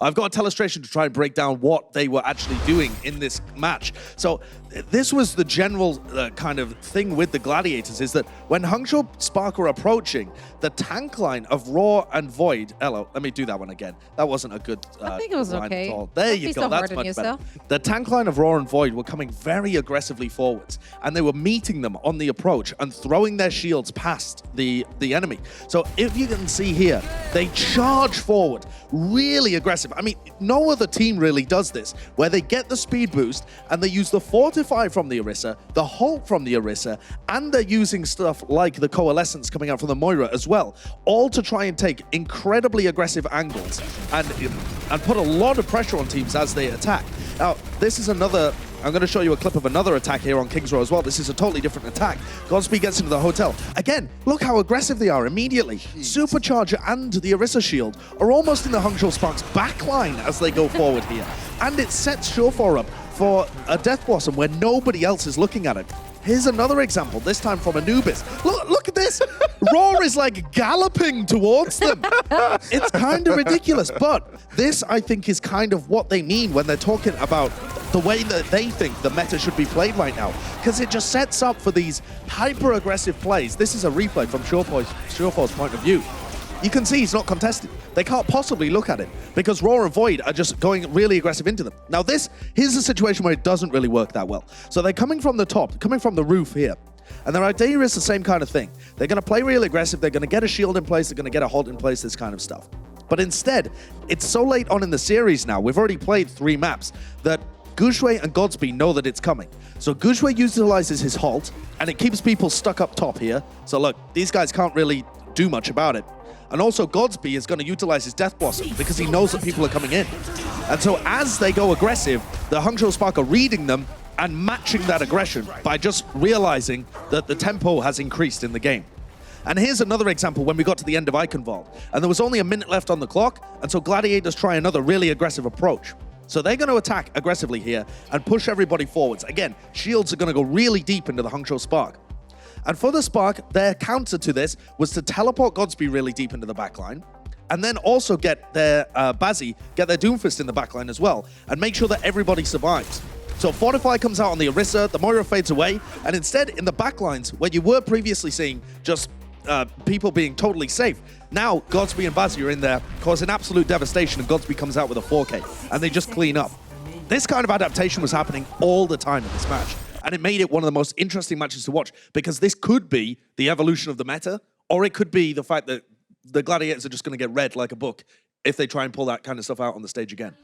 I've got a telestration to try and break down what they were actually doing in this match. So this was the general kind of thing with the Gladiators, is that when Hangzhou Spark were approaching, the tank line of Raw and Void... Hello, let me do that one again. That wasn't a good I think it was line okay. at all. There you go, that's much better. The tank line of Raw and Void were coming very aggressively forwards, and they were meeting them on the approach and throwing their shields past the enemy. So if you can see here, they charge forward, really aggressive. I mean, no other team really does this, where they get the speed boost and they use the Fortify from the Orisa, the Halt from the Orisa, and they're using stuff like the Coalescence coming out from the Moira as well, all to try and take incredibly aggressive angles and put a lot of pressure on teams as they attack. Now, this is another... I'm going to show you a clip of another attack here on King's Row as well. This is a totally different attack. Godspeed gets into the hotel. Again, look how aggressive they are immediately. Jeez. Supercharger and the Orisa shield are almost in the Hangzhou Spark's backline as they go forward here. And it sets Surefire up for a Death Blossom where nobody else is looking at it. Here's another example, this time from Anubis. Look at this. Raw is like galloping towards them. It's kind of ridiculous, but this, I think, is kind of what they mean when they're talking about the way that they think the meta should be played right now, because it just sets up for these hyper-aggressive plays. This is a replay from Surefire's point of view. You can see he's not contested. They can't possibly look at it because Raw and Void are just going really aggressive into them. Now here's a situation where it doesn't really work that well. So they're coming from the top, coming from the roof here. And their idea is the same kind of thing. They're going to play really aggressive. They're going to get a shield in place. They're going to get a Halt in place, this kind of stuff. But instead, it's so late on in the series now, we've already played 3 maps, that Gushui and Godspeed know that it's coming. So Gushui utilizes his Halt, and it keeps people stuck up top here. So look, these guys can't really do much about it. And also Godspeed is going to utilize his Death Blossom because he knows that people are coming in. And so as they go aggressive, the Hangzhou Spark are reading them and matching that aggression by just realizing that the tempo has increased in the game. And here's another example when we got to the end of Icon Vault. And there was only a minute left on the clock, and so Gladiators try another really aggressive approach. So they're going to attack aggressively here and push everybody forwards. Again, shields are going to go really deep into the Hangzhou Spark. And for the Spark, their counter to this was to teleport Godspeed really deep into the backline, and then also get their Bazzi, get their Doomfist in the backline as well, and make sure that everybody survives. So Fortify comes out on the Orisa, the Moira fades away, and instead in the backlines, where you were previously seeing just people being totally safe, now Godspeed and Bazzi are in there, causing absolute devastation, and Godspeed comes out with a 4K, and they just clean up. This kind of adaptation was happening all the time in this match. And it made it one of the most interesting matches to watch, because this could be the evolution of the meta, or it could be the fact that the Gladiators are just going to get read like a book if they try and pull that kind of stuff out on the stage again.